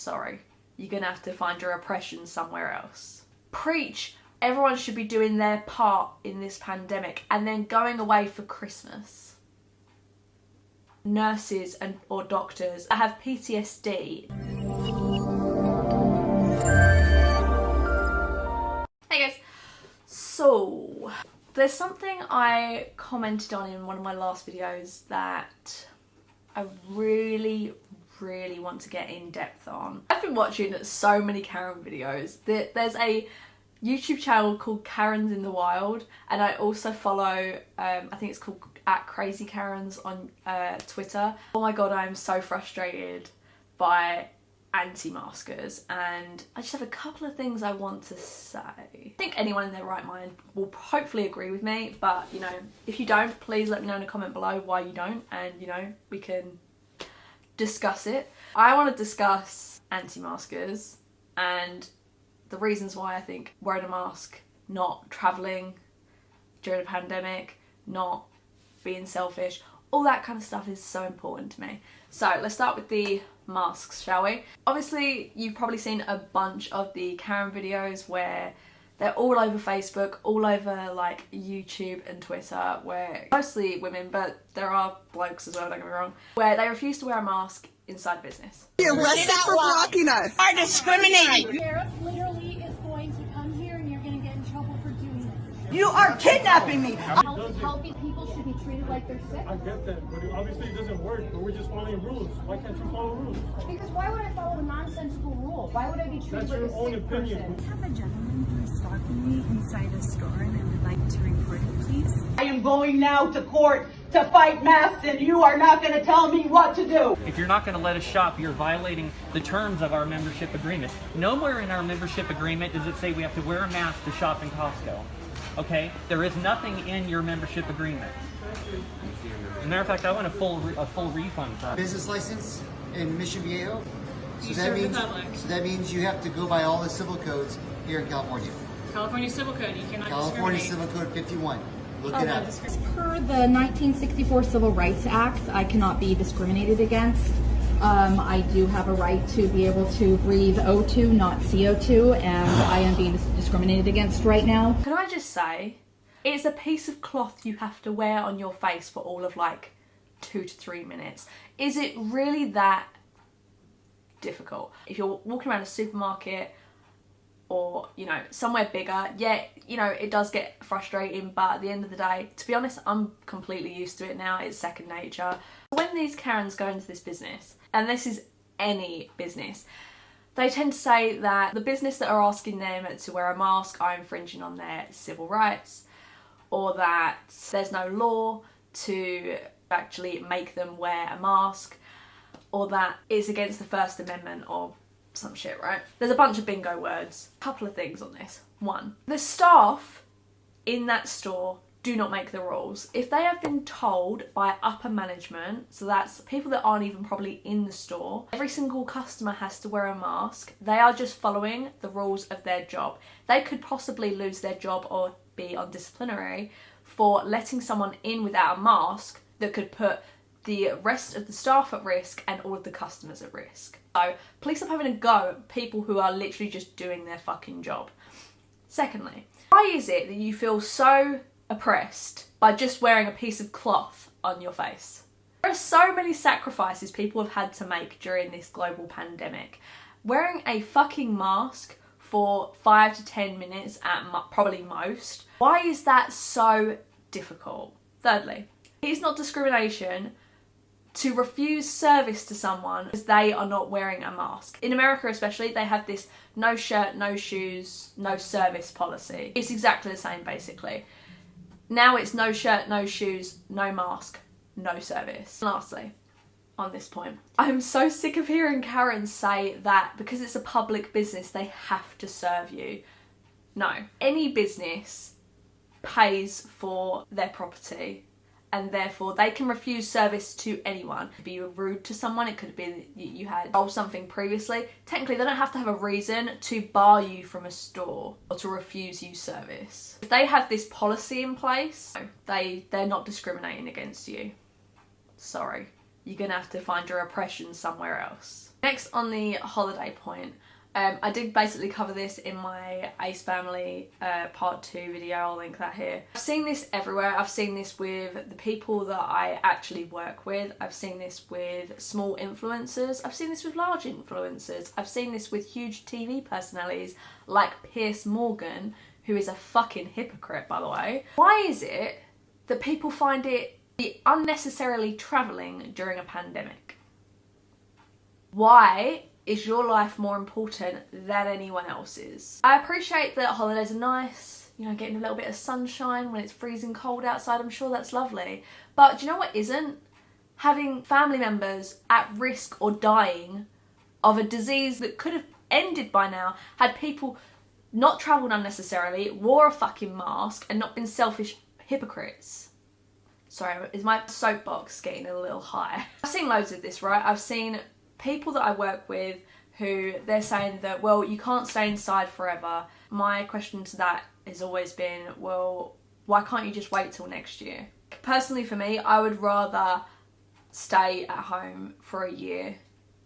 sorry, you're gonna have to find your oppression somewhere else. Preach everyone should be doing their part in this pandemic and then going away for Christmas. Nurses or doctors that have PTSD. Hey guys, so there's something I commented on in one of my last videos that I really want to get in depth on. I've been watching so many Karen videos. There's a YouTube channel called Karens in the Wild, and I also follow, I think it's called @CrazyKarens on Twitter. Oh my god, I am so frustrated by anti-maskers, and I just have a couple of things I want to say. I think anyone in their right mind will hopefully agree with me, but you know, if you don't, please let me know in a comment below why you don't, and you know, we can discuss it. I want to discuss anti-maskers and the reasons why I think wearing a mask, not travelling during a pandemic, not being selfish, all that kind of stuff is so important to me. So let's start with the masks, shall we? Obviously, you've probably seen a bunch of the Karen videos where they're all over Facebook, all over like YouTube and Twitter, where mostly women, but there are blokes as well, don't get me wrong, where they refuse to wear a mask inside business. You're arrested for blocking us. Are discriminating. Sheriff literally is going to come here and you're going to get in trouble for doing this. You are kidnapping me. Healthy people should be treated like they're sick. I get that, but obviously it doesn't work, but we're just following rules. Why can't you follow rules? Because why would I follow a nonsensical rule? Why would I be treated That's like your a own sick opinion. person? I have a gentleman who is stalking me inside a store and I would like to report it, please. I am going now to court to fight masks, and you are not going to tell me what to do. If you're not going to let us shop, you're violating the terms of our membership agreement. Nowhere in our membership agreement does it say we have to wear a mask to shop in Costco. Okay? There is nothing in your membership agreement. As a matter of fact, I want a full refund for business license in Mission Viejo. So that means you have to go by all the civil codes here in California. California Civil Code, you cannot California discriminate. Civil Code 51. Look it up. Per the 1964 Civil Rights Act, I cannot be discriminated against. I do have a right to be able to breathe O2, not CO2, and I am being discriminated against right now. Can I just say, it's a piece of cloth you have to wear on your face for all of like 2 to 3 minutes. Is it really that difficult? If you're walking around a supermarket or, you know, somewhere bigger, yeah, you know, it does get frustrating, but at the end of the day, to be honest, I'm completely used to it now. It's second nature. When these Karens go into this business, and this is any business, they tend to say that the business that are asking them to wear a mask are infringing on their civil rights, or that there's no law to actually make them wear a mask, or that it's against the First Amendment or some shit, right? There's a bunch of bingo words. Couple of things on this. One, the staff in that store do not make the rules. If they have been told by upper management, so that's people that aren't even probably in the store, every single customer has to wear a mask, they are just following the rules of their job. They could possibly lose their job or be on disciplinary for letting someone in without a mask that could put the rest of the staff at risk and all of the customers at risk. So please stop having a go at people who are literally just doing their fucking job. Secondly, why is it that you feel so oppressed by just wearing a piece of cloth on your face? There are so many sacrifices people have had to make during this global pandemic. Wearing a fucking mask for 5 to 10 minutes at probably most. Why is that so difficult? Thirdly, it's not discrimination to refuse service to someone because they are not wearing a mask. In America especially, they have this no shirt, no shoes, no service policy. It's exactly the same basically. Now it's no shirt, no shoes, no mask, no service. Lastly, on this point, I'm so sick of hearing Karen say that because it's a public business, they have to serve you. No, any business pays for their property, and therefore they can refuse service to anyone. It could be rude to someone, it could be that you had sold something previously. Technically, they don't have to have a reason to bar you from a store or to refuse you service. If they have this policy in place, they're not discriminating against you. Sorry, you're gonna have to find your oppression somewhere else. Next on the holiday point, I did basically cover this in my Ace Family part 2 video, I'll link that here. I've seen this everywhere. I've seen this with the people that I actually work with. I've seen this with small influencers. I've seen this with large influencers. I've seen this with huge TV personalities like Piers Morgan, who is a fucking hypocrite, by the way. Why is it that people find it be unnecessarily travelling during a pandemic? Why is your life more important than anyone else's? I appreciate that holidays are nice, you know, getting a little bit of sunshine when it's freezing cold outside, I'm sure that's lovely. But do you know what isn't? Having family members at risk or dying of a disease that could have ended by now had people not travelled unnecessarily, wore a fucking mask, and not been selfish hypocrites. Sorry, is my soapbox getting a little high? I've seen loads of this, right? I've seen people that I work with who they're saying that, well, you can't stay inside forever. My question to that has always been, well, why can't you just wait till next year? Personally for me, I would rather stay at home for a year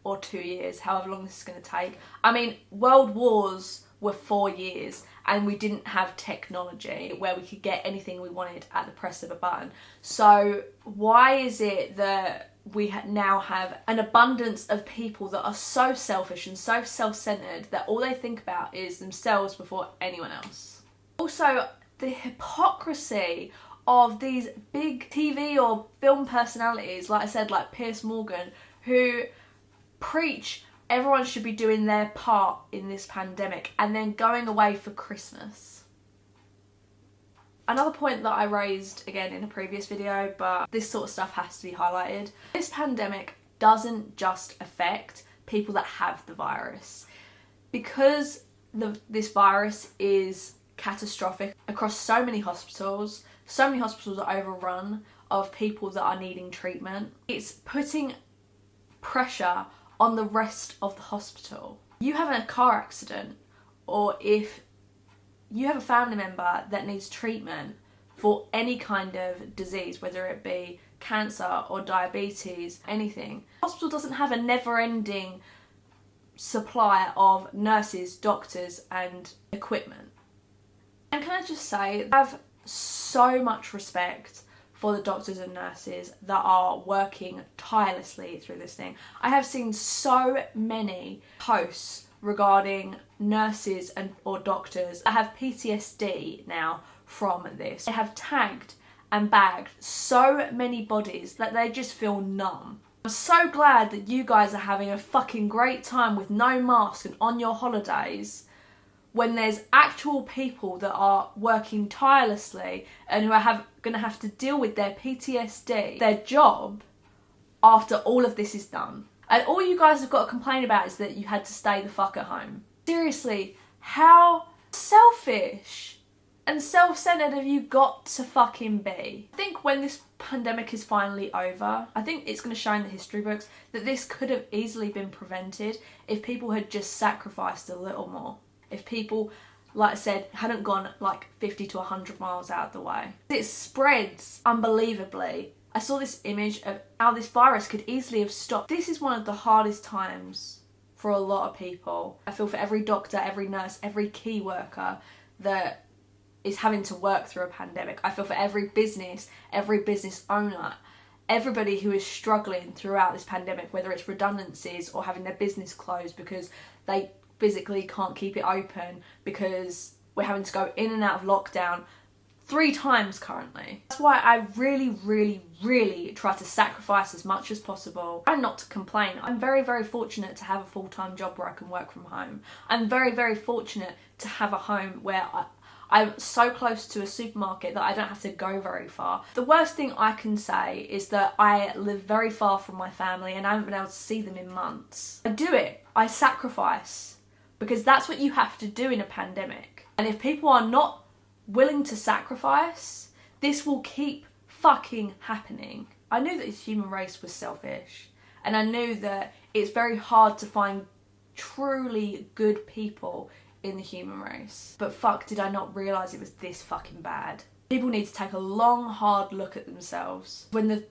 or 2 years, however long this is going to take. I mean, world wars were 4 years and we didn't have technology where we could get anything we wanted at the press of a button. So why is it that we now have an abundance of people that are so selfish and so self-centered that all they think about is themselves before anyone else? Also, the hypocrisy of these big TV or film personalities, like I said, like Piers Morgan, who preach everyone should be doing their part in this pandemic and then going away for Christmas. Another point that I raised again in a previous video, but this sort of stuff has to be highlighted. This pandemic doesn't just affect people that have the virus. Because this virus is catastrophic across so many hospitals are overrun of people that are needing treatment. It's putting pressure on the rest of the hospital. You have a car accident, or if you have a family member that needs treatment for any kind of disease, whether it be cancer or diabetes, anything, the hospital doesn't have a never-ending supply of nurses, doctors and equipment. And can I just say, I have so much respect for the doctors and nurses that are working tirelessly through this thing. I have seen so many posts regarding nurses or doctors that have PTSD now from this. They have tagged and bagged so many bodies that they just feel numb. I'm so glad that you guys are having a fucking great time with no mask and on your holidays, when there's actual people that are working tirelessly and who are going to have to deal with their PTSD, their job, after all of this is done. And all you guys have got to complain about is that you had to stay the fuck at home. Seriously, how selfish and self-centered have you got to fucking be? I think when this pandemic is finally over, I think it's going to show in the history books that this could have easily been prevented if people had just sacrificed a little more. If people, like I said, hadn't gone like 50 to 100 miles out of the way. It spreads unbelievably. I saw this image of how this virus could easily have stopped. This is one of the hardest times for a lot of people. I feel for every doctor, every nurse, every key worker that is having to work through a pandemic. I feel for every business owner, everybody who is struggling throughout this pandemic, whether it's redundancies or having their business closed because they physically can't keep it open because we're having to go in and out of lockdown 3 times currently. That's why I really try to sacrifice as much as possible and not to complain. I'm very fortunate to have a full-time job where I can work from home. I'm very fortunate to have a home where I'm so close to a supermarket that I don't have to go very far. The worst thing I can say is that I live very far from my family and I haven't been able to see them in months. I do it. I sacrifice, because that's what you have to do in a pandemic. And if people are not willing to sacrifice, this will keep fucking happening. I knew that the human race was selfish, and I knew that it's very hard to find truly good people in the human race. But fuck, did I not realise it was this fucking bad. People need to take a long, hard look at themselves. When the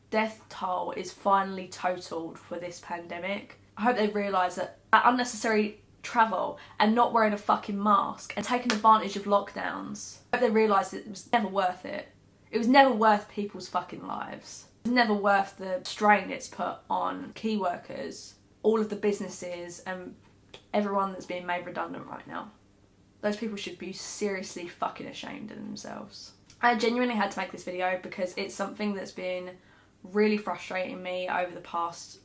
death toll is finally totaled for this pandemic, I hope they realise that unnecessary travel and not wearing a fucking mask and taking advantage of lockdowns, I hope they realise that it was never worth it. It was never worth people's fucking lives. It was never worth the strain it's put on key workers, all of the businesses and everyone that's being made redundant right now. Those people should be seriously fucking ashamed of themselves. I genuinely had to make this video because it's something that's been really frustrating me over the past,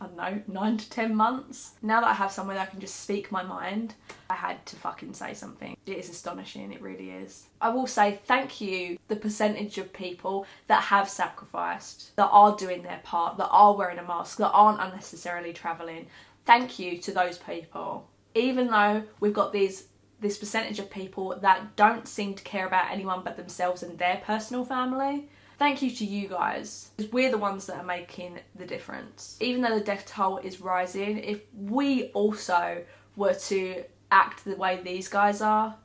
I don't know, 9 to 10 months. Now that I have somewhere that I can just speak my mind, I had to fucking say something. It is astonishing, it really is. I will say thank you, the percentage of people that have sacrificed, that are doing their part, that are wearing a mask, that aren't unnecessarily travelling. Thank you to those people. Even though we've got this percentage of people that don't seem to care about anyone but themselves and their personal family, thank you to you guys. We're the ones that are making the difference. Even though the death toll is rising, if we also were to act the way these guys are,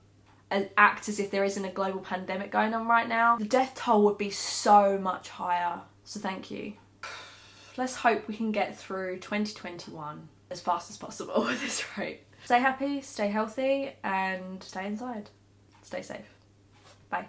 and act as if there isn't a global pandemic going on right now, the death toll would be so much higher. So thank you. Let's hope we can get through 2021 as fast as possible at this rate. Stay happy, stay healthy, and stay inside. Stay safe. Bye.